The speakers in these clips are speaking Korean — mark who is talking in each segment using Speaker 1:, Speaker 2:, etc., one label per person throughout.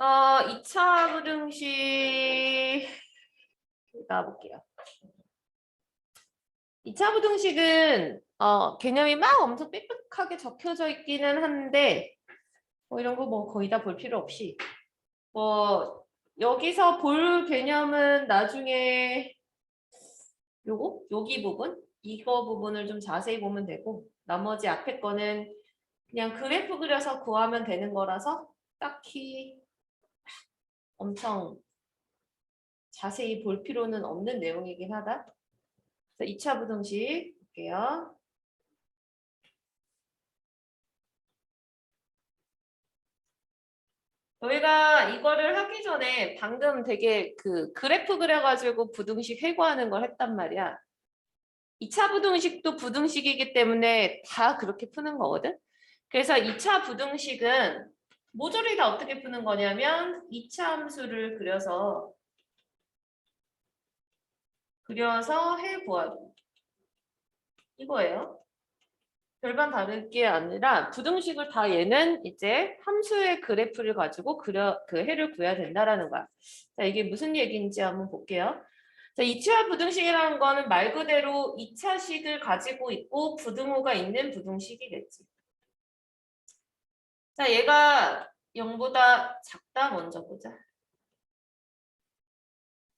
Speaker 1: 2차 부등식 나와볼게요. 2차 부등식은 개념이 막 엄청 빽빽하게 적혀져 있기는 한데 이런 거 뭐 거의 다 볼 필요 없이 여기서 볼 개념은 나중에 여기 부분 이거 부분을 좀 자세히 보면 되고 나머지 앞에 거는 그냥 그래프 그려서 구하면 되는 거라서 딱히 엄청 자세히 볼 필요는 없는 내용이긴 하다. 2차 부등식 볼게요. 저희가 이거를 하기 전에 방금 되게 그 그래프 그려가지고 부등식 해고하는 걸 했단 말이야. 2차 부등식도 부등식이기 때문에 다 그렇게 푸는 거거든. 그래서 2차 부등식은 모조리 다 어떻게 푸는 거냐면 2차 함수를 그려서 해 구하기 이거예요. 별반 다른 게 아니라 부등식을 다 얘는 이제 함수의 그래프를 가지고 그 해를 구해야 된다라는 거야. 자, 이게 무슨 얘기인지 한번 볼게요. 자, 2차 부등식이라는 거는 말 그대로 2차식을 가지고 있고 부등호가 있는 부등식이겠지. 자, 얘가 0보다 작다 먼저 보자.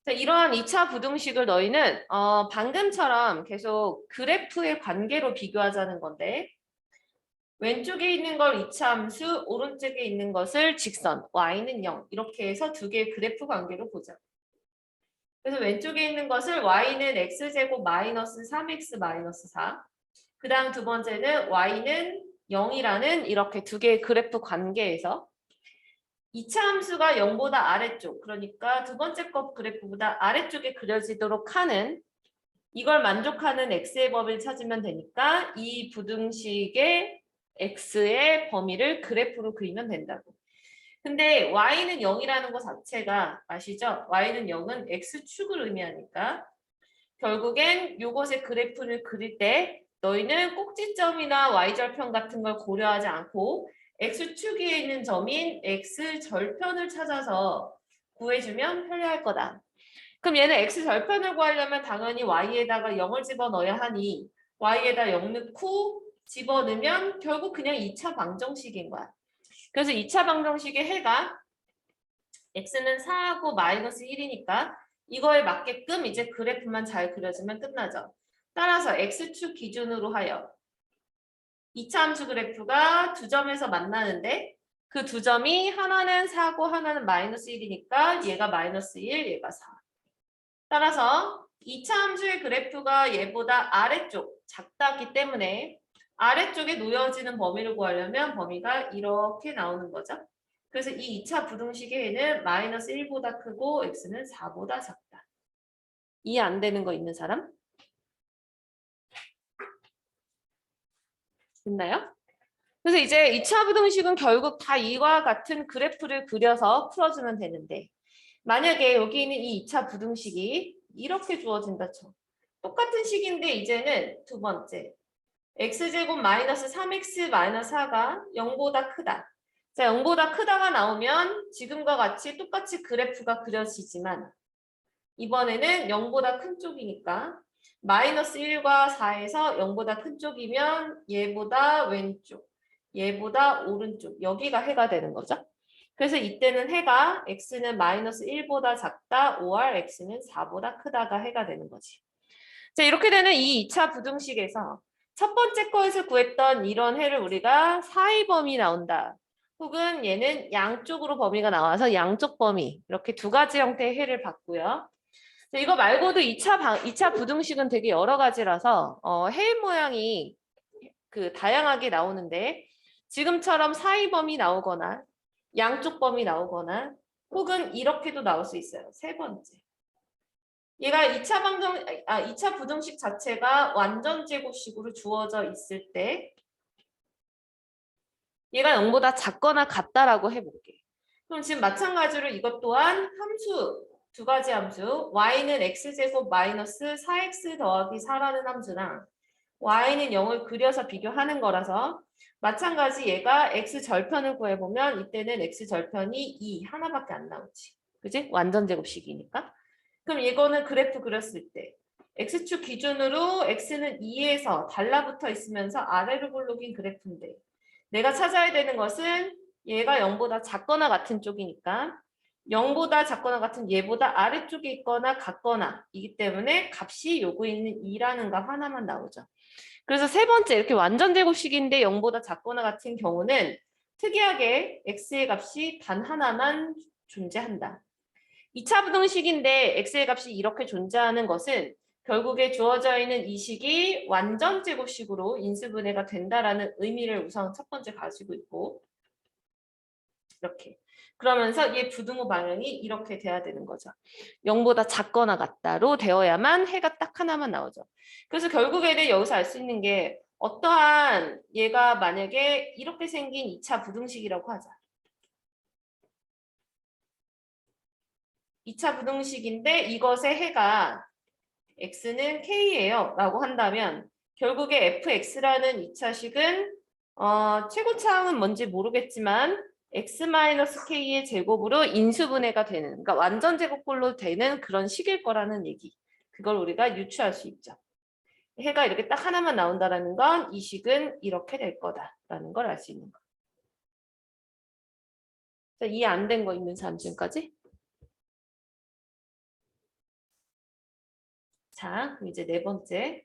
Speaker 1: 자, 이러한 2차 부등식을 너희는 방금처럼 계속 그래프의 관계로 비교하자는 건데 왼쪽에 있는 걸 2차 함수, 오른쪽에 있는 것을 직선, y는 0 이렇게 해서 두 개의 그래프 관계로 보자. 그래서 왼쪽에 있는 것을 y는 x제곱 마이너스 3x 마이너스 4 그 다음 두 번째는 y는 0이라는 이렇게 두 개의 그래프 관계에서 2차 함수가 0보다 아래쪽, 그러니까 두 번째 것 그래프보다 아래쪽에 그려지도록 하는 이걸 만족하는 x의 범위를 찾으면 되니까 이 부등식의 x의 범위를 그래프로 그리면 된다고. 근데 y는 0이라는 것 자체가 아시죠? y는 0은 x축을 의미하니까 결국엔 요것의 그래프를 그릴 때 너희는 꼭지점이나 y절편 같은 걸 고려하지 않고 x축에 있는 점인 x절편을 찾아서 구해주면 편리할 거다. 그럼 얘는 x절편을 구하려면 당연히 y에다가 0을 집어넣어야 하니 y에다 0 넣고 집어넣으면 결국 그냥 2차 방정식인 거야. 그래서 2차 방정식의 해가 x는 4하고 마이너스 1이니까 이거에 맞게끔 이제 그래프만 잘 그려주면 끝나죠. 따라서 x축 기준으로 하여 2차 함수 그래프가 두 점에서 만나는데 그 두 점이 하나는 4고 하나는 마이너스 1이니까 얘가 마이너스 1, 얘가 4. 따라서 2차 함수의 그래프가 얘보다 아래쪽 작다기 때문에 아래쪽에 놓여지는 범위를 구하려면 범위가 이렇게 나오는 거죠. 그래서 이 2차 부등식의 해는 마이너스 1보다 크고 x는 4보다 작다. 이해 안 되는 거 있는 사람? 됐나요? 그래서 이제 2차 부등식은 결국 다 이와 같은 그래프를 그려서 풀어주면 되는데 만약에 여기 있는 이 2차 부등식이 이렇게 주어진다 쳐. 똑같은 식인데 이제는 두 번째 x제곱 마이너스 3x 마이너스 4가 0보다 크다. 자, 0보다 크다가 나오면 지금과 같이 똑같이 그래프가 그려지지만 이번에는 0보다 큰 쪽이니까 마이너스 1과 4에서 0보다 큰 쪽이면 얘보다 왼쪽, 얘보다 오른쪽 여기가 해가 되는 거죠. 그래서 이때는 해가 x는 마이너스 1보다 작다, or x는 4보다 크다가 해가 되는 거지. 자, 이렇게 되는 이 2차 부등식에서 첫 번째 거에서 구했던 이런 해를 우리가 사이 범위 나온다. 혹은 얘는 양쪽으로 범위가 나와서 양쪽 범위 이렇게 두 가지 형태의 해를 봤고요. 자, 이거 말고도 2차 부등식은 되게 여러 가지라서 해 모양이 다양하게 나오는데 지금처럼 사이 범위 나오거나 양쪽 범위 나오거나 혹은 이렇게도 나올 수 있어요. 세 번째. 얘가 2차 부등식 자체가 완전 제곱식으로 주어져 있을 때 얘가 0보다 작거나 같다라고 해볼게. 그럼 지금 마찬가지로 이것 또한 함수 두 가지 함수 y는 x제곱 마이너스 4x 더하기 4라는 함수랑 y는 0을 그려서 비교하는 거라서 마찬가지 얘가 x 절편을 구해보면 이때는 x 절편이 2 하나밖에 안 나오지. 그지? 완전 제곱식이니까. 그럼 이거는 그래프 그렸을 때 x축 기준으로 x는 2에서 달라붙어 있으면서 아래로 볼록인 그래프인데 내가 찾아야 되는 것은 얘가 0보다 작거나 같은 쪽이니까 0보다 작거나 같은 얘보다 아래쪽에 있거나 같거나 이기 때문에 값이 요거 있는 2라는 값 하나만 나오죠. 그래서 세 번째 이렇게 완전 제곱식인데 0보다 작거나 같은 경우는 특이하게 x의 값이 단 하나만 존재한다. 2차 부등식인데 x의 값이 이렇게 존재하는 것은 결국에 주어져 있는 이 식이 완전 제곱식으로 인수분해가 된다라는 의미를 우선 첫 번째 가지고 있고 이렇게. 그러면서 얘 부등호 방향이 이렇게 돼야 되는 거죠. 0보다 작거나 같다로 되어야만 해가 딱 하나만 나오죠. 그래서 결국에는 여기서 알 수 있는 게 어떠한 얘가 만약에 이렇게 생긴 2차 부등식이라고 하자. 2차 부등식인데 이것의 해가 x는 k예요 라고 한다면 결국에 fx라는 2차식은 최고차항은 뭔지 모르겠지만 x-k의 제곱으로 인수분해가 되는 그러니까 완전 제곱꼴로 되는 그런 식일 거라는 얘기. 그걸 우리가 유추할 수 있죠. 해가 이렇게 딱 하나만 나온다는 건 이 식은 이렇게 될 거다라는 걸 알 수 있는 거. 이해 안 된 거 있는 사람 지금까지? 자, 그럼 이제 네 번째.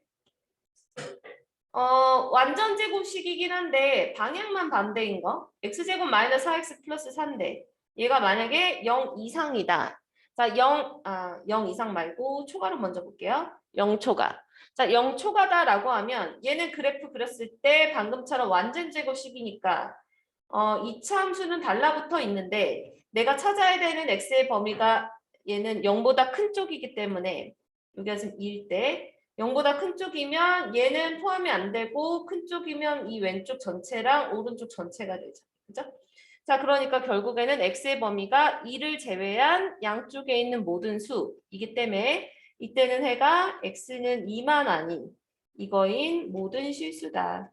Speaker 1: 완전 제곱식이긴 한데 방향만 반대인 거. x제곱 마이너스 4x 플러스 4인데 얘가 만약에 0 이상이다. 자, 0 이상 말고 초과로 먼저 볼게요. 0초가. 자, 0초가다라고 하면 얘는 그래프 그렸을 때 방금처럼 완전 제곱식이니까 이 참수는 달라붙어 있는데 내가 찾아야 되는 x의 범위가 얘는 0보다 큰 쪽이기 때문에 여기가 지금 2일 때 0보다 큰 쪽이면 얘는 포함이 안 되고 큰 쪽이면 이 왼쪽 전체랑 오른쪽 전체가 되죠. 그죠? 자, 그러니까 결국에는 x의 범위가 2를 제외한 양쪽에 있는 모든 수이기 때문에 이때는 해가 x는 2만 아닌 이거인 모든 실수다.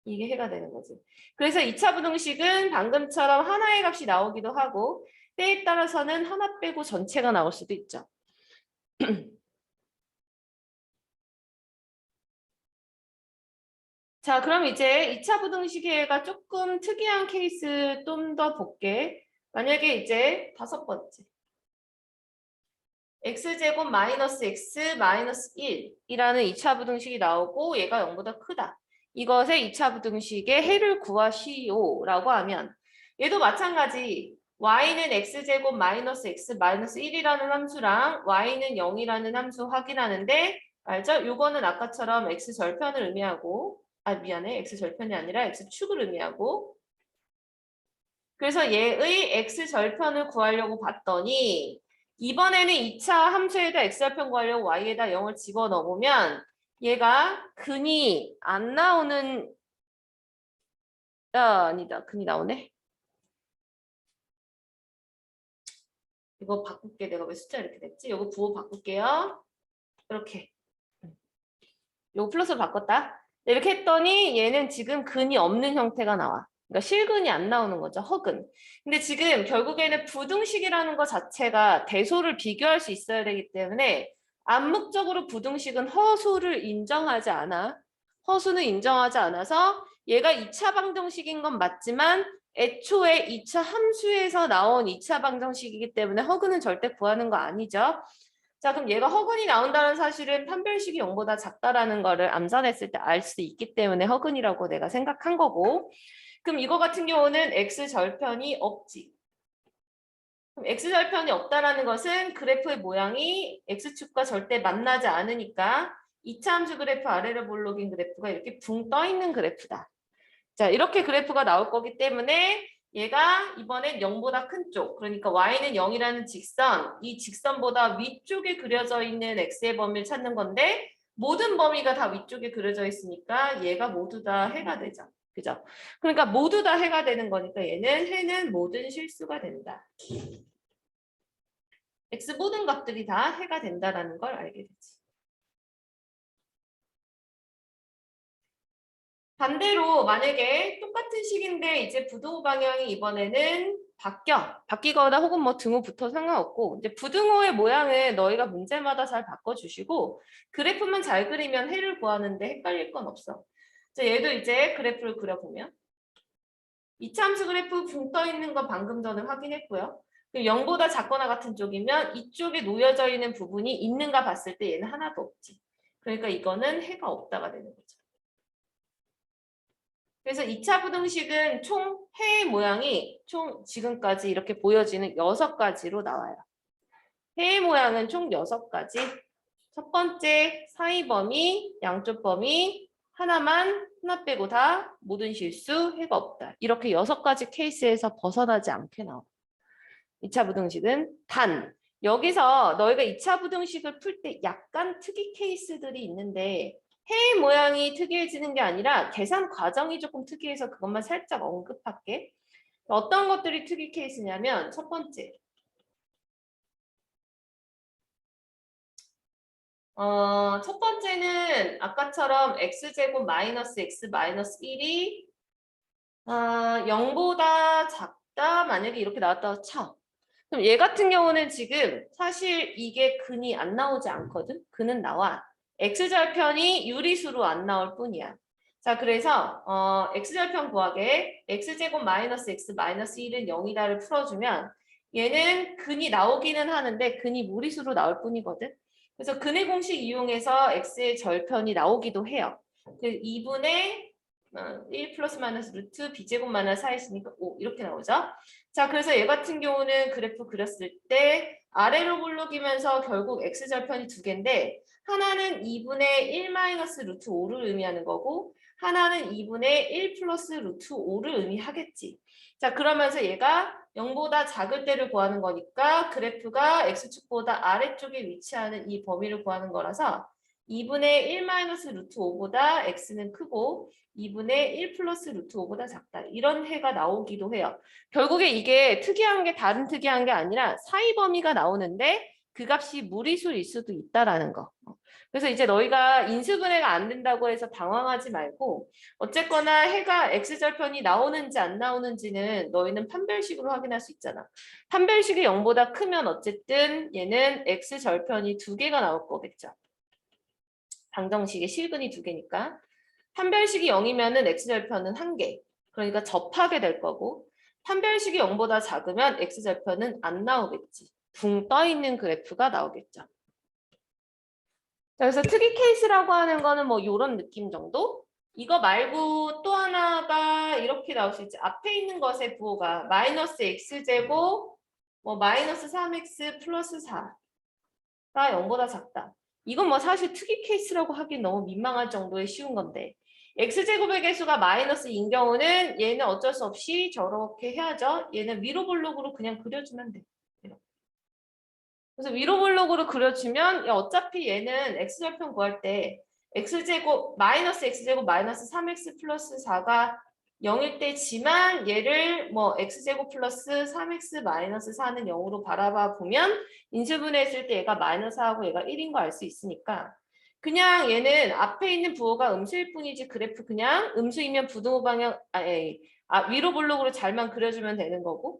Speaker 1: 이게 해가 되는 거지. 그래서 2차 부등식은 방금처럼 하나의 값이 나오기도 하고 때에 따라서는 하나 빼고 전체가 나올 수도 있죠. 자, 그럼 이제 2차 부등식에가 조금 특이한 케이스 좀 더 볼게. 만약에 이제 다섯 번째. x제곱 마이너스 x 마이너스 1이라는 2차 부등식이 나오고 얘가 0보다 크다. 이것의 2차 부등식의 해를 구하시오라고 하면 얘도 마찬가지 y는 x제곱 마이너스 x 마이너스 1이라는 함수랑 y는 0이라는 함수 확인하는데 알죠? 요거는 아까처럼 x절편을 의미하고 미안해. x절편이 아니라 x축을 의미하고 그래서 얘의 x절편을 구하려고 봤더니 이번에는 2차 함수에다 x절편 구하려고 y에다 0을 집어넣으면 얘가 근이 안 나오는 아니다. 근이 나오네. 이거 바꿀게. 내가 왜 숫자 이렇게 됐지? 이거 부호 바꿀게요. 이렇게. 이거 플러스로 바꿨다. 이렇게 했더니 얘는 지금 근이 없는 형태가 나와. 그러니까 실근이 안 나오는 거죠. 허근. 근데 지금 결국에는 부등식이라는 것 자체가 대소를 비교할 수 있어야 되기 때문에 암묵적으로 부등식은 허수를 인정하지 않아. 허수는 인정하지 않아서 얘가 2차 방정식인 건 맞지만 애초에 2차 함수에서 나온 2차 방정식이기 때문에 허근은 절대 구하는 거 아니죠. 자, 그럼 얘가 허근이 나온다는 사실은 판별식이 0보다 작다라는 거를 암산했을 때 알 수 있기 때문에 허근이라고 내가 생각한 거고 그럼 이거 같은 경우는 x절편이 없지. 그럼 x절편이 없다라는 것은 그래프의 모양이 x축과 절대 만나지 않으니까 2차 함수 그래프 아래로 볼록인 그래프가 이렇게 붕 떠 있는 그래프다. 자, 이렇게 그래프가 나올 거기 때문에 얘가 이번엔 0보다 큰 쪽, 그러니까 y는 0이라는 직선, 이 직선보다 위쪽에 그려져 있는 x의 범위를 찾는 건데 모든 범위가 다 위쪽에 그려져 있으니까 얘가 모두 다 해가 되죠. 그죠? 그러니까 모두 다 해가 되는 거니까 얘는 해는 모든 실수가 된다. x 모든 값들이 다 해가 된다라는 걸 알게 되지. 반대로 만약에 똑같은 식인데 이제 부등호 방향이 이번에는 바뀌거나 혹은 뭐 등호 붙어 상관없고 이제 부등호의 모양을 너희가 문제마다 잘 바꿔주시고 그래프만 잘 그리면 해를 구하는데 헷갈릴 건 없어. 자, 얘도 이제 그래프를 그려보면 이차함수 그래프 붕 떠 있는 건 방금 전에 확인했고요. 0보다 작거나 같은 쪽이면 이쪽에 놓여져 있는 부분이 있는가 봤을 때 얘는 하나도 없지. 그러니까 이거는 해가 없다가 되는 거죠. 그래서 2차 부등식은 총 해의 모양이 총 지금까지 이렇게 보여지는 6가지로 나와요. 해의 모양은 총 6가지. 첫 번째 사이 범위, 양쪽 범위, 하나 빼고 다 모든 실수, 해가 없다. 이렇게 6가지 케이스에서 벗어나지 않게 나와. 2차 부등식은 단. 여기서 너희가 2차 부등식을 풀 때 약간 특이 케이스들이 있는데 해의 모양이 특이해지는 게 아니라 계산 과정이 조금 특이해서 그것만 살짝 언급할게. 어떤 것들이 특이 케이스냐면 첫 번째. 첫 번째는 아까처럼 x제곱 마이너스 x 마이너스 1이 0보다 작다 만약에 이렇게 나왔다고 쳐. 그럼 얘 같은 경우는 지금 사실 이게 근이 안 나오지 않거든. 근은 나와. x절편이 유리수로 안 나올 뿐이야. 자, 그래서 x절편 구하게 x제곱 마이너스 x 마이너스 1은 0이다를 풀어주면 얘는 근이 나오기는 하는데 근이 무리수로 나올 뿐이거든. 그래서 근의 공식 이용해서 x의 절편이 나오기도 해요. 그 2분의 1 플러스 마이너스 루트 b제곱 마이너스 4 있으니까 5 이렇게 나오죠. 자, 그래서 얘 같은 경우는 그래프 그렸을 때 아래로 굴러기면서 결국 x절편이 두 개인데 하나는 2분의 1 마이너스 루트 5를 의미하는 거고 하나는 2분의 1 플러스 루트 5를 의미하겠지. 자, 그러면서 얘가 0보다 작을 때를 구하는 거니까 그래프가 x축보다 아래쪽에 위치하는 이 범위를 구하는 거라서 2분의 1 마이너스 루트 5보다 x는 크고 2분의 1 플러스 루트 5보다 작다. 이런 해가 나오기도 해요. 결국에 이게 특이한 게 다른 특이한 게 아니라 사이 범위가 나오는데 그 값이 무리수일 수도 있다라는 거. 그래서 이제 너희가 인수분해가 안 된다고 해서 당황하지 말고 어쨌거나 해가 x절편이 나오는지 안 나오는지는 너희는 판별식으로 확인할 수 있잖아. 판별식이 0보다 크면 어쨌든 얘는 x절편이 두 개가 나올 거겠죠. 방정식의 실근이 두 개니까. 판별식이 0이면은 x절편은 한 개. 그러니까 접하게 될 거고 판별식이 0보다 작으면 x절편은 안 나오겠지. 붕 떠 있는 그래프가 나오겠죠. 자, 그래서 특이 케이스라고 하는 거는 뭐 이런 느낌 정도? 이거 말고 또 하나가 이렇게 나올 수 있지. 앞에 있는 것의 부호가 마이너스 x제곱 뭐 마이너스 3x 플러스 4가 0보다 작다. 이건 뭐 사실 특이 케이스라고 하기 너무 민망할 정도의 쉬운 건데 x제곱의 개수가 마이너스인 경우는 얘는 어쩔 수 없이 저렇게 해야죠. 얘는 위로 볼록으로 그냥 그려주면 돼. 그래서 위로 볼록으로 그려주면 어차피 얘는 x절편 구할 때 x제곱 마이너스 x제곱 마이너스 3x 플러스 4가 0일 때지만 얘를 뭐 x제곱 플러스 3x 마이너스 4는 0으로 바라봐 보면 인수분해했을 때 얘가 마이너스 4하고 얘가 1인 거 알 수 있으니까 그냥 얘는 앞에 있는 부호가 음수일 뿐이지 그래프 그냥 음수이면 부등호 방향 위로 볼록으로 잘만 그려주면 되는 거고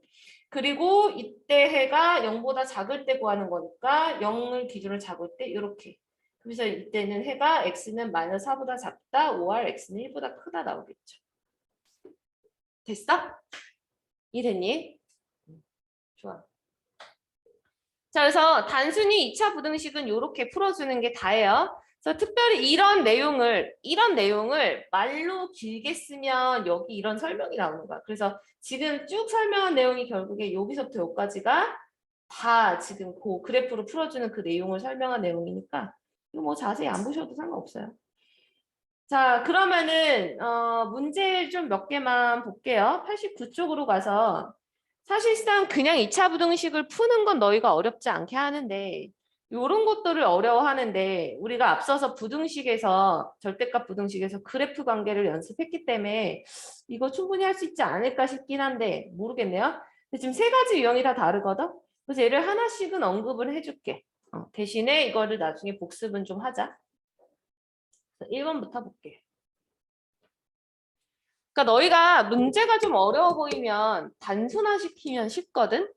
Speaker 1: 그리고 이때 해가 0보다 작을 때 구하는 거니까 0을 기준으로 잡을 때 이렇게 그래서 이때는 해가 x는 마이너스 4보다 작다 5r x는 1보다 크다 나오겠죠. 됐어? 이해됐니? 좋아. 자, 그래서 단순히 2차 부등식은 이렇게 풀어주는 게 다예요. 그래서 특별히 이런 내용을 말로 길게 쓰면 여기 이런 설명이 나오는 거야. 그래서 지금 쭉 설명한 내용이 결국에 여기서부터 여기까지가 다 지금 그 그래프로 풀어주는 그 내용을 설명한 내용이니까 이거 뭐 자세히 안 보셔도 상관없어요. 자, 그러면은 문제 좀 몇 개만 볼게요. 89쪽으로 가서 사실상 그냥 2차 부등식을 푸는 건 너희가 어렵지 않게 하는데 이런 것들을 어려워하는데 우리가 앞서서 부등식에서 절대값 부등식에서 그래프 관계를 연습했기 때문에 이거 충분히 할 수 있지 않을까 싶긴 한데 모르겠네요. 근데 지금 세 가지 유형이 다 다르거든. 그래서 얘를 하나씩은 언급을 해줄게. 대신에 이거를 나중에 복습은 좀 하자. 1번부터 볼게. 그러니까 너희가 문제가 좀 어려워 보이면 단순화시키면 쉽거든.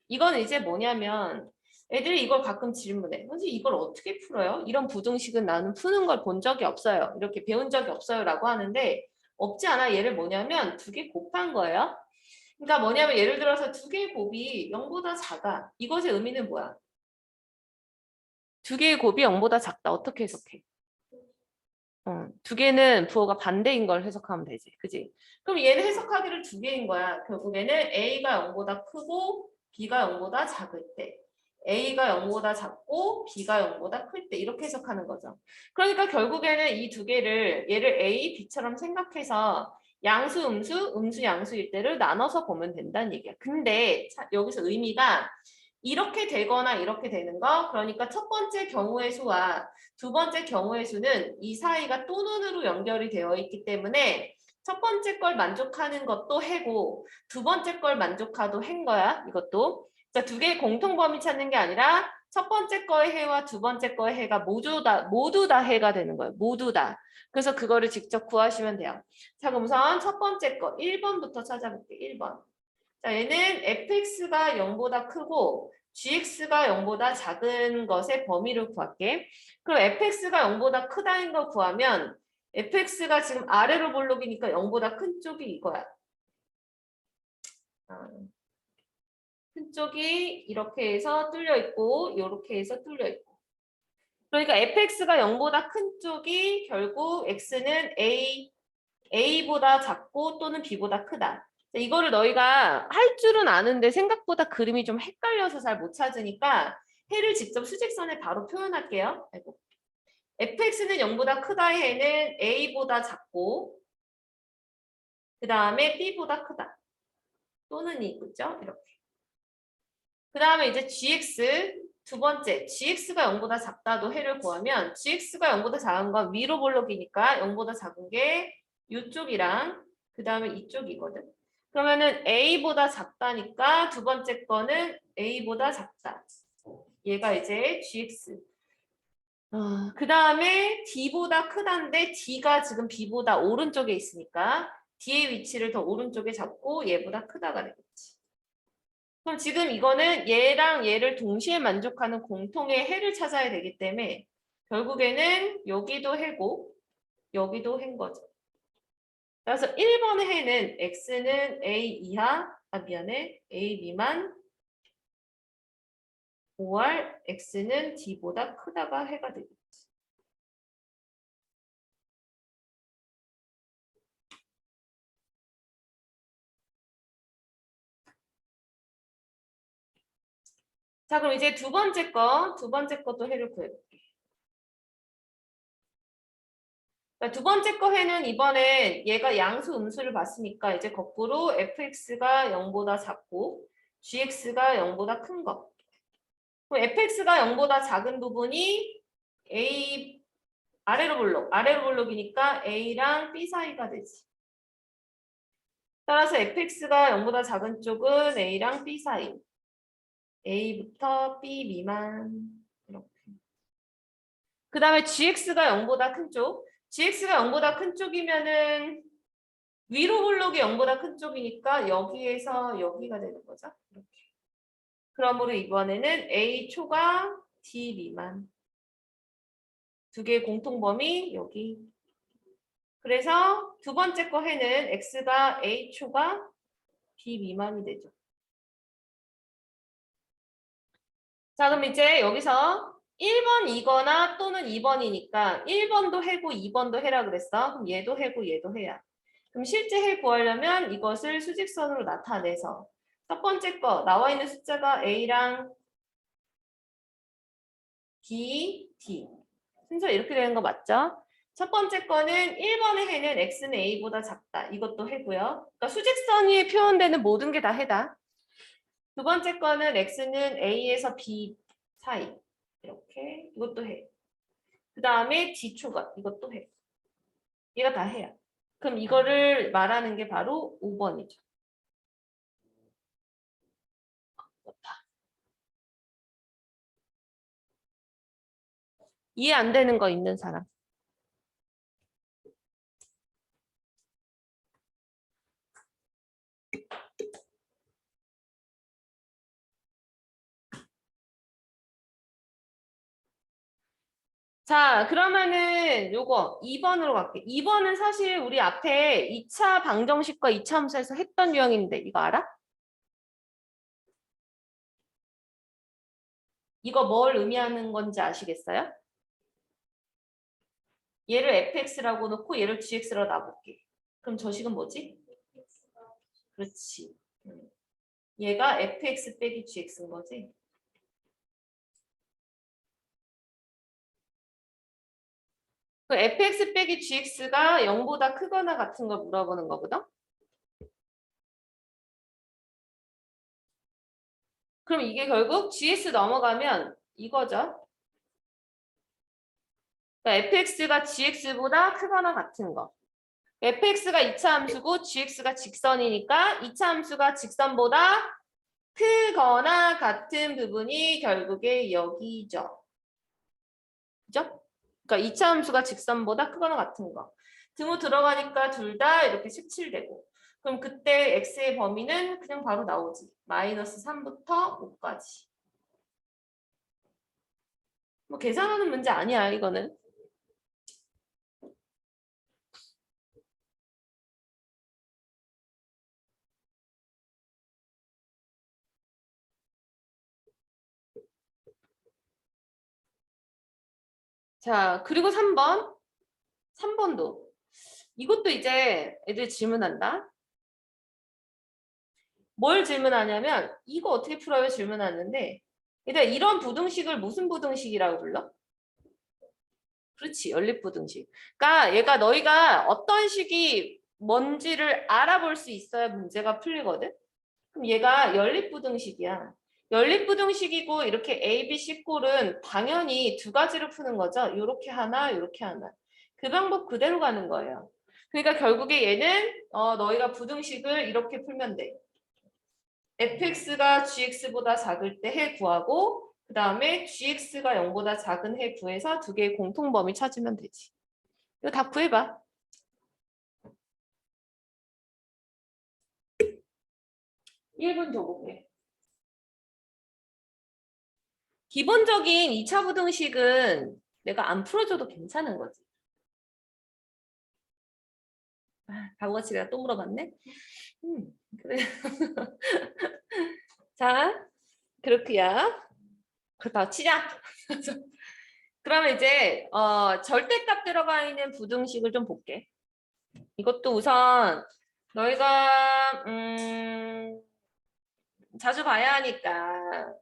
Speaker 1: 이건 이제 뭐냐면 애들이 이걸 가끔 질문해. 선생님 이걸 어떻게 풀어요? 이런 부등식은 나는 푸는 걸 본 적이 없어요. 이렇게 배운 적이 없어요. 라고 하는데 없지 않아. 얘를 뭐냐면 두 개 곱한 거예요. 그러니까 뭐냐면 예를 들어서 두 개의 곱이 0보다 작아. 이것의 의미는 뭐야? 두 개의 곱이 0보다 작다. 어떻게 해석해? 두 개는 부호가 반대인 걸 해석하면 되지. 그지? 그럼 얘는 해석하기를 두 개인 거야. 결국에는 A가 0보다 크고 B가 0보다 작을 때. A가 0보다 작고 B가 0보다 클 때. 이렇게 해석하는 거죠. 그러니까 결국에는 이 두 개를 얘를 A, B처럼 생각해서 양수, 음수, 양수일 때를 나눠서 보면 된다는 얘기야. 근데 여기서 의미가 이렇게 되거나 이렇게 되는 거. 그러니까 첫 번째 경우의 수와 두 번째 경우의 수는 이 사이가 또는으로 연결이 되어 있기 때문에 첫 번째 걸 만족하는 것도 해고 두 번째 걸 만족하도 해인 거야. 이것도. 그러니까 두 개의 공통 범위 찾는 게 아니라 첫 번째 거의 해와 두 번째 거의 해가 모두 다 해가 되는 거예요. 모두 다. 그래서 그거를 직접 구하시면 돼요. 자, 그럼 우선 첫 번째 거 1번부터 찾아볼게. 1번. 자, 얘는 fx가 0보다 크고 gx가 0보다 작은 것의 범위를 구할게. 그럼 fx가 0보다 크다는 걸 구하면 fx가 지금 아래로 볼록이니까 0보다 큰 쪽이 이거야. 큰 쪽이 이렇게 해서 뚫려 있고 이렇게 해서 뚫려 있고. 그러니까 fx가 0보다 큰 쪽이 결국 x는 a보다 작고 또는 b보다 크다. 이거를 너희가 할 줄은 아는데 생각보다 그림이 좀 헷갈려서 잘 못 찾으니까 해를 직접 수직선에 바로 표현할게요. 아이고. fx는 0보다 크다의 해는 a보다 작고 그 다음에 b보다 크다. 또는 이거죠. 이렇게. 그 다음에 이제 gx 두 번째 gx가 0보다 작다도 해를 구하면 gx가 0보다 작은 건 위로 볼록이니까 0보다 작은 게 이쪽이랑 그 다음에 이쪽이거든. 그러면은 a보다 작다니까 두 번째 거는 a보다 작다. 얘가 이제 gx. 그 다음에 d보다 크다인데 d가 지금 b보다 오른쪽에 있으니까 d의 위치를 더 오른쪽에 잡고 얘보다 크다가 되겠지. 그럼 지금 이거는 얘랑 얘를 동시에 만족하는 공통의 해를 찾아야 되기 때문에 결국에는 여기도 해고 여기도 해인 거죠. 그래서 1번의 해는 x는 a 이하, 미안해, a 미만 5r, x는 d보다 크다가 해가 되겠지. 자, 그럼 이제 두 번째 것도 해를 구해볼게. 두 번째 거 해는 이번에 얘가 양수 음수를 봤으니까 이제 거꾸로 fx가 0보다 작고 gx가 0보다 큰 거. 그럼 fx가 0보다 작은 부분이 a 아래로 볼록이니까 a랑 b 사이가 되지. 따라서 fx가 0보다 작은 쪽은 a랑 b 사이. a부터 b 미만 이렇게. 그 다음에 gx가 0보다 큰 쪽. gx가 0보다 큰 쪽이면은 위로 볼록이 0보다 큰 쪽이니까 여기에서 여기가 되는 거죠. 이렇게. 그러므로 이번에는 a 초가 d 미만. 두 개의 공통범위 여기. 그래서 두 번째 거 해는 x가 a 초가 b 미만이 되죠. 자, 그럼 이제 여기서 1번이거나 또는 2번이니까 1번도 해고 2번도 해라 그랬어. 그럼 얘도 해고 얘도 해야. 그럼 실제 해 구하려면 이것을 수직선으로 나타내서 첫 번째 거 나와 있는 숫자가 a랑 b, d. 순서 이렇게 되는 거 맞죠? 첫 번째 거는 1번의 해는 x는 a보다 작다. 이것도 해고요. 그러니까 수직선 위에 표현되는 모든 게 다 해다. 두 번째 거는 x는 a에서 b 사이. 이렇게 이것도 해. 그 다음에 d초가 이것도 해. 얘가 다 해야. 그럼 이거를 말하는 게 바로 5번이죠. 이해 안 되는 거 있는 사람? 자, 그러면은 요거 2번으로 갈게. 2번은 사실 우리 앞에 2차 방정식과 2차 함수에서 했던 유형인데 이거 알아? 이거 뭘 의미하는 건지 아시겠어요? 얘를 fx라고 놓고 얘를 gx라고 놔볼게. 그럼 저 식은 뭐지? 그렇지. 얘가 fx 빼기 gx인 거지. 그 fx 빼기 gx가 0보다 크거나 같은 걸 물어보는 거거든? 그럼 이게 결국 gx 넘어가면 이거죠. 그러니까 fx가 gx보다 크거나 같은 거. fx가 2차 함수고 gx가 직선이니까 2차 함수가 직선보다 크거나 같은 부분이 결국에 여기죠. 그죠? 그러니까 2차 함수가 직선보다 크거나 같은 거. 등호 들어가니까 둘 다 이렇게 색칠되고. 그럼 그때 x의 범위는 그냥 바로 나오지. 마이너스 3부터 5까지. 뭐 계산하는 문제 아니야, 이거는. 자, 그리고 3번. 3번도. 이것도 이제 애들 질문한다. 뭘 질문하냐면 이거 어떻게 풀어요? 질문하는데 일단 이런 부등식을 무슨 부등식이라고 불러? 그렇지, 연립부등식. 그러니까 얘가 너희가 어떤 식이 뭔지를 알아볼 수 있어야 문제가 풀리거든. 그럼 얘가 연립부등식이야. 연립부등식이고 이렇게 A, B, C 꼴은 당연히 두 가지로 푸는 거죠. 이렇게 하나, 이렇게 하나. 그 방법 그대로 가는 거예요. 그러니까 결국에 얘는 너희가 부등식을 이렇게 풀면 돼. fx가 gx보다 작을 때 해 구하고 그 다음에 gx가 0보다 작은 해 구해서 두 개의 공통범위 찾으면 되지. 이거 다 구해봐. 일 분 더 보게. 기본적인 2차 부등식은 내가 안 풀어줘도 괜찮은 거지. 바보같이 내가 또 물어봤네? 그래. 자, 그렇구요. 그렇다 치자. 그러면 이제 절대값 들어가 있는 부등식을 좀 볼게. 이것도 우선 너희가 자주 봐야 하니까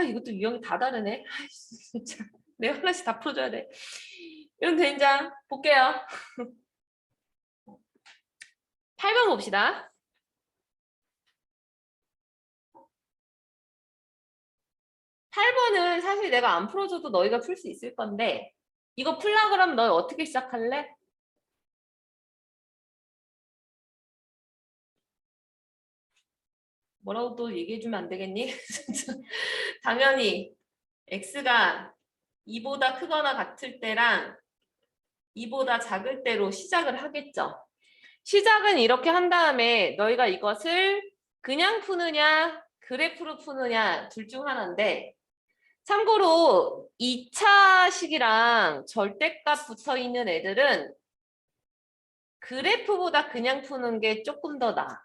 Speaker 1: 이것도 유형이 다 다르네. 진짜 내가 하나씩 다 풀어줘야 돼. 이런 된장 볼게요. 8번 봅시다. 8번은 사실 내가 안 풀어줘도 너희가 풀 수 있을 건데 이거 풀라 그러면 너희 어떻게 시작할래? 뭐라고 또 얘기해주면 안 되겠니? 당연히 x가 2보다 크거나 같을 때랑 2보다 작을 때로 시작을 하겠죠. 시작은 이렇게 한 다음에 너희가 이것을 그냥 푸느냐 그래프로 푸느냐 둘 중 하나인데 참고로 2차식이랑 절대값 붙어 있는 애들은 그래프보다 그냥 푸는 게 조금 더 나아.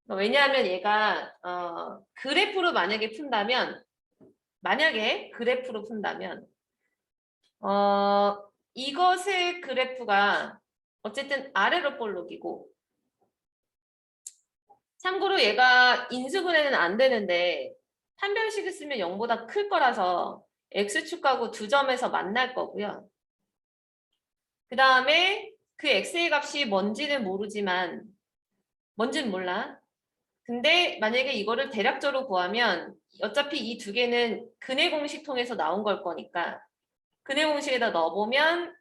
Speaker 1: 왜냐하면 얘가 그래프로 만약에 푼다면 이것의 그래프가 어쨌든 아래로 볼록이고 참고로 얘가 인수분해는 안 되는데 판별식을 쓰면 0보다 클 거라서 x축하고 두 점에서 만날 거고요. 그 다음에 그 x의 값이 뭔지는 모르지만 뭔지는 몰라. 근데 만약에 이거를 대략적으로 구하면 어차피 이 두 개는 근해 공식 통해서 나온 걸 거니까 근해 공식에다 넣어보면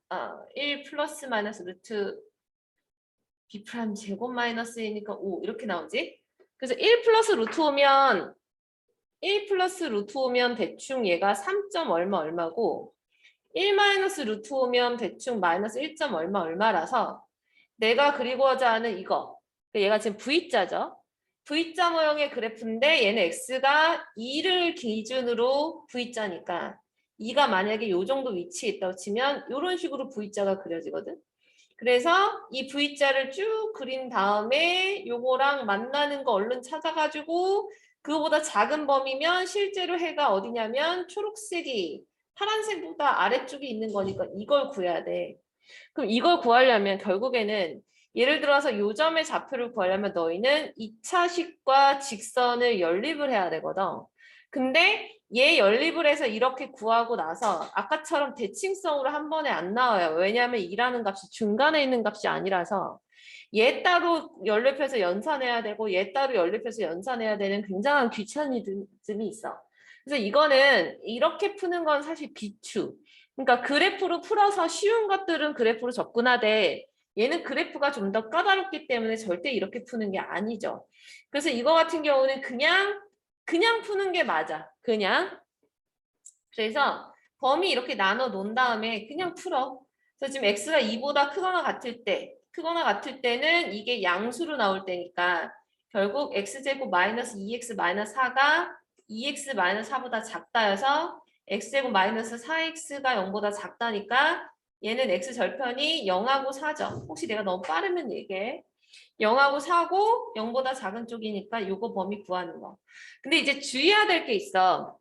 Speaker 1: 1 플러스 마이너스 루트 b 프라임 제곱 마이너스 1이니까 5 이렇게 나오지. 그래서 1 플러스 루트 오면 대충 얘가 3점 얼마 얼마고 1 마이너스 루트 오면 대충 마이너스 1점 얼마 얼마라서 내가 그리고자 하는 이거 얘가 지금 V자죠. V자 모형의 그래프인데 얘는 X가 2를 기준으로 V자니까 2가 만약에 요 정도 위치에 있다고 치면 이런 식으로 V자가 그려지거든. 그래서 이 V자를 쭉 그린 다음에 요거랑 만나는 거 얼른 찾아가지고 그거보다 작은 범위면 실제로 해가 어디냐면 초록색이 파란색보다 아래쪽에 있는 거니까 이걸 구해야 돼. 그럼 이걸 구하려면 결국에는 예를 들어서 요 점의 좌표를 구하려면 너희는 2차식과 직선을 연립을 해야 되거든. 근데 얘 연립을 해서 이렇게 구하고 나서 아까처럼 대칭성으로 한 번에 안 나와요. 왜냐하면 2라는 값이 중간에 있는 값이 아니라서 얘 따로 연립해서 연산해야 되고 얘 따로 연립해서 연산해야 되는 굉장한 귀차니즘이 있어. 그래서 이거는 이렇게 푸는 건 사실 비추. 그러니까 그래프로 풀어서 쉬운 것들은 그래프로 접근하되 얘는 그래프가 좀 더 까다롭기 때문에 절대 이렇게 푸는 게 아니죠. 그래서 이거 같은 경우는 그냥 푸는 게 맞아. 그냥. 그래서 범위 이렇게 나눠 놓은 다음에 그냥 풀어. 그래서 지금 x가 2보다 크거나 같을 때는 이게 양수로 나올 때니까 결국 x제곱 마이너스 2x 마이너스 4가 2x 마이너스 4보다 작다여서 x제곱 마이너스 4x가 0보다 작다니까 얘는 x절편이 0하고 4죠. 혹시 내가 너무 빠르면 얘기해. 0하고 4고 0보다 작은 쪽이니까 요거 범위 구하는 거. 근데 이제 주의해야 될 게 있어.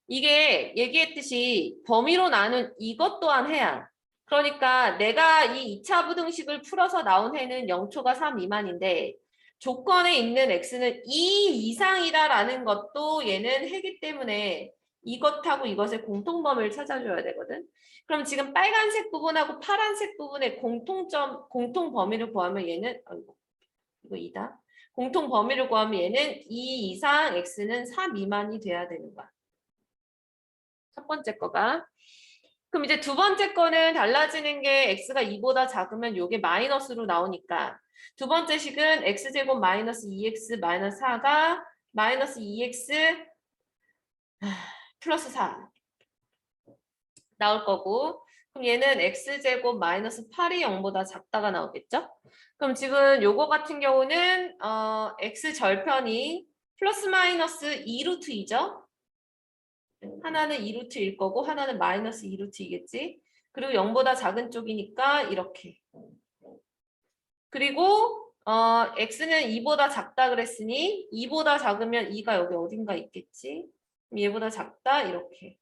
Speaker 1: 이게 얘기했듯이 범위로 나눈 이것 또한 해야. 그러니까 내가 이 2차 부등식을 풀어서 나온 해는 0초가 3 미만인데 조건에 있는 x는 2 이상이다라는 것도 얘는 해기 때문에 이것하고 이것의 공통범위를 찾아줘야 되거든. 그럼 지금 빨간색 부분하고 파란색 부분의 공통범위를 구하면 얘는 아이고, 이거 2다. 공통범위를 구하면 얘는 2 이상 x는 4 미만이 돼야 되는 거야. 첫 번째 거가. 그럼 이제 두 번째 거는 달라지는 게 x가 2보다 작으면 요게 마이너스로 나오니까 두 번째 식은 x제곱 마이너스 2x 마이너스 4가 마이너스 2x 플러스 4 나올 거고 그럼 얘는 x제곱 마이너스 8이 0보다 작다가 나오겠죠? 그럼 지금 요거 같은 경우는 x절편이 플러스 마이너스 2루트 2죠? 하나는 2루트일 거고 하나는 마이너스 2루트이겠지. 그리고 0보다 작은 쪽이니까 이렇게. 그리고 x는 2보다 작다 그랬으니 2보다 작으면 2가 여기 어딘가 있겠지. 얘보다 작다 이렇게.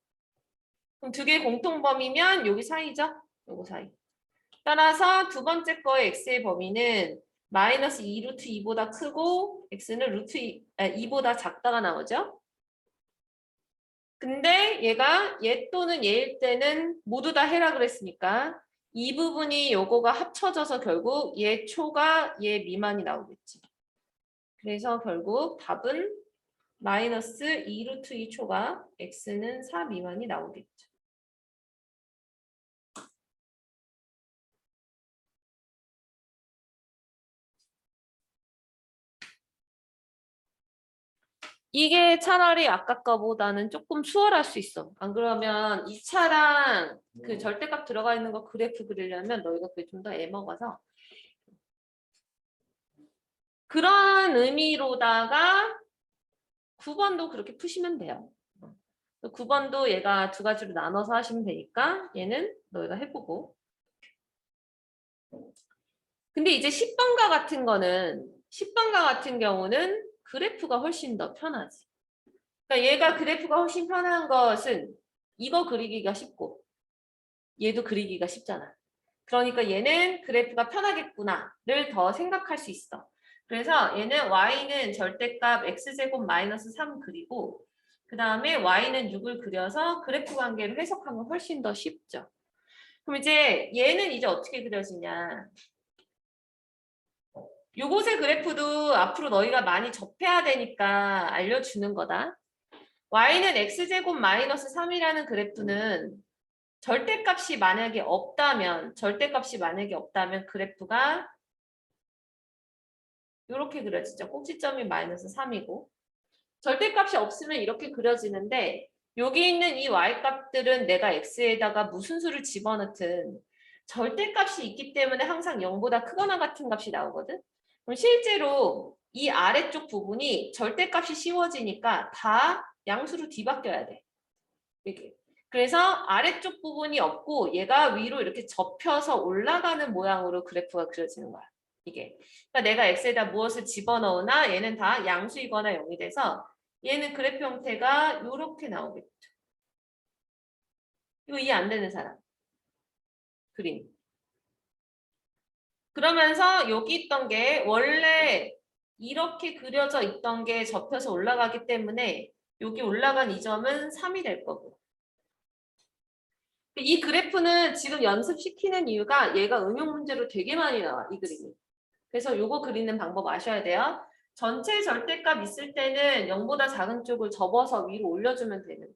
Speaker 1: 그럼 두 개의 공통범위면 여기 사이죠? 요거 사이. 따라서 두 번째 거의 x의 범위는 마이너스 2루트 2보다 크고 x는 루트 2보다 작다가 나오죠? 근데 얘가 얘 또는 얘일 때는 모두 다 해라 그랬으니까 이 부분이 요거가 합쳐져서 결국 얘 초가 얘 미만이 나오겠지. 그래서 결국 답은 마이너스 2루트 2초가 x는 4 미만이 나오겠죠. 이게 차라리 아까 거보다는 조금 수월할 수 있어. 안 그러면 2차랑 그 절대값 들어가 있는 거 그래프 그리려면 너희가 그게 좀 더 애먹어서 그런 의미로다가 9번도 그렇게 푸시면 돼요. 9번도 얘가 두 가지로 나눠서 하시면 되니까 얘는 너희가 해보고. 근데 이제 10번가 같은 경우는 그래프가 훨씬 더 편하지. 그러니까 얘가 그래프가 훨씬 편한 것은 이거 그리기가 쉽고 얘도 그리기가 쉽잖아. 그러니까 얘는 그래프가 편하겠구나를 더 생각할 수 있어. 그래서 얘는 y는 절대값 x제곱 마이너스 3 그리고 그 다음에 y는 6을 그려서 그래프 관계를 해석하면 훨씬 더 쉽죠. 그럼 이제 얘는 이제 어떻게 그려지냐. 요것의 그래프도 앞으로 너희가 많이 접해야 되니까 알려주는 거다. y는 x제곱 마이너스 3이라는 그래프는 절대값이 만약에 없다면 그래프가 이렇게 그려지죠. 꼭지점이 마이너스 3이고 절대값이 없으면 이렇게 그려지는데 여기 있는 이 y값들은 내가 x에다가 무슨 수를 집어넣든 절대값이 있기 때문에 항상 0보다 크거나 같은 값이 나오거든. 그럼 실제로 이 아래쪽 부분이 절대값이 씌워지니까 다 양수로 뒤바뀌어야 돼. 이게. 그래서 아래쪽 부분이 없고 얘가 위로 이렇게 접혀서 올라가는 모양으로 그래프가 그려지는 거야. 이게. 그러니까 내가 X에다 무엇을 집어넣으나 얘는 다 양수이거나 0이 돼서 얘는 그래프 형태가 이렇게 나오겠죠. 이거 이해 안 되는 사람. 그림. 그러면서 여기 있던 게 원래 이렇게 그려져 있던 게 접혀서 올라가기 때문에 여기 올라간 이 점은 3이 될 거고. 이 그래프는 지금 연습시키는 이유가 얘가 응용 문제로 되게 많이 나와, 이 그림이. 그래서 요거 그리는 방법 아셔야 돼요. 전체 절대값 있을 때는 0보다 작은 쪽을 접어서 위로 올려주면 되는 거예요.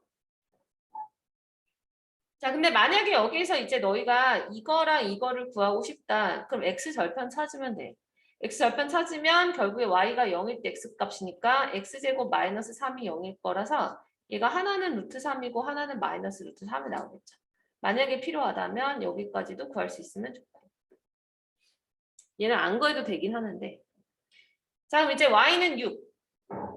Speaker 1: 자, 근데 만약에 여기서 이제 너희가 이거랑 이거를 구하고 싶다. 그럼 x절편 찾으면 돼. x절편 찾으면 결국에 y가 0일 때 x값이니까 x제곱 마이너스 3이 0일 거라서 얘가 하나는 루트 3이고 하나는 마이너스 루트 3이 나오겠죠. 만약에 필요하다면 여기까지도 구할 수 있으면 좋고. 얘는 안 구해도 되긴 하는데. 자, 그럼 이제 y는 6.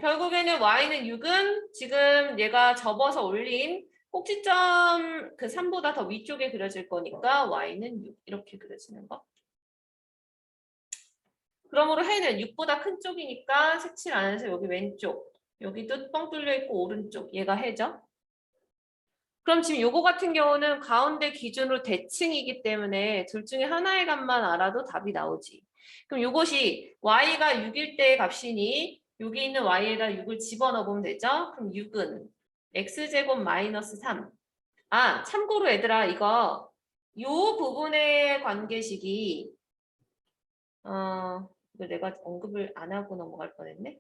Speaker 1: 결국에는 y는 6은 지금 얘가 접어서 올린 꼭지점 그 3보다 더 위쪽에 그려질 거니까 y는 6 이렇게 그려지는 거. 그러므로 해는 6보다 큰 쪽이니까 색칠 안 해서 여기 왼쪽, 여기도 뻥 뚫려 있고 오른쪽 얘가 해죠. 그럼 지금 요거 같은 경우는 가운데 기준으로 대칭이기 때문에 둘 중에 하나의 값만 알아도 답이 나오지. 그럼 요것이 y가 6일 때의 값이니 여기 있는 y에다 6을 집어넣어 보면 되죠. 그럼 6은 x제곱 마이너스 3. 아, 참고로 얘들아 이거 요 부분의 관계식이 이거 내가 언급을 안 하고 넘어갈 뻔했네.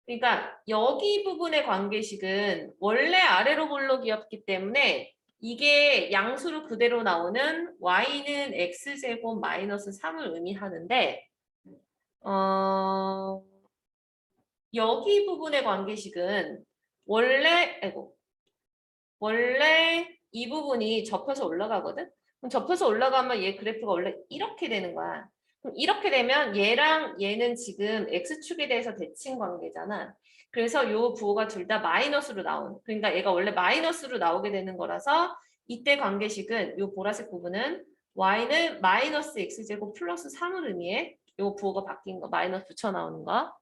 Speaker 1: 그러니까 여기 부분의 관계식은 원래 아래로 볼록이었기 때문에 이게 양수로 그대로 나오는 y는 x제곱 마이너스 3을 의미하는데 여기 부분의 관계식은 원래 이 부분이 접혀서 올라가거든? 그럼 접혀서 올라가면 얘 그래프가 원래 이렇게 되는 거야. 그럼 이렇게 되면 얘랑 얘는 지금 x축에 대해서 대칭 관계잖아. 그래서 요 부호가 둘 다 마이너스로 나온. 그러니까 얘가 원래 마이너스로 나오게 되는 거라서 이때 관계식은 요 보라색 부분은 y는 마이너스 x제곱 플러스 3을 의미해. 요 부호가 바뀐 거, 마이너스 붙여 나오는 거.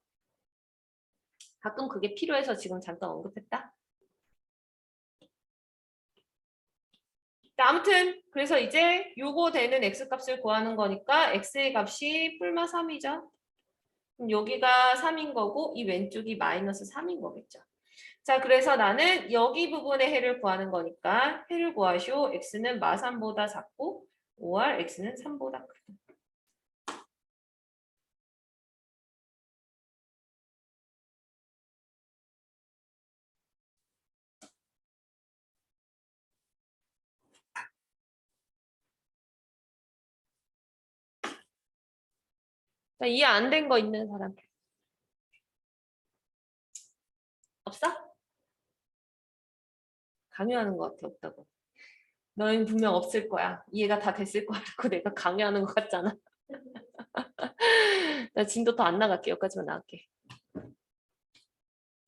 Speaker 1: 가끔 그게 필요해서 지금 잠깐 언급했다. 아무튼 그래서 이제 요거 되는 x값을 구하는 거니까 x의 값이 뿔마 3이죠. 그럼 여기가 3인 거고 이 왼쪽이 마이너스 3인 거겠죠. 자, 그래서 나는 여기 부분의 해를 구하는 거니까 해를 구하시오. x는 마 3보다 작고 5r x는 3보다 크다. 자, 이해 안 된 거 있는 사람 없어? 강요하는 것 같아, 없다고. 너희는 분명 없을 거야. 이해가 다 됐을 거라고 내가 강요하는 것 같잖아. 나 진도 더 안 나갈게. 여기까지만 나갈게.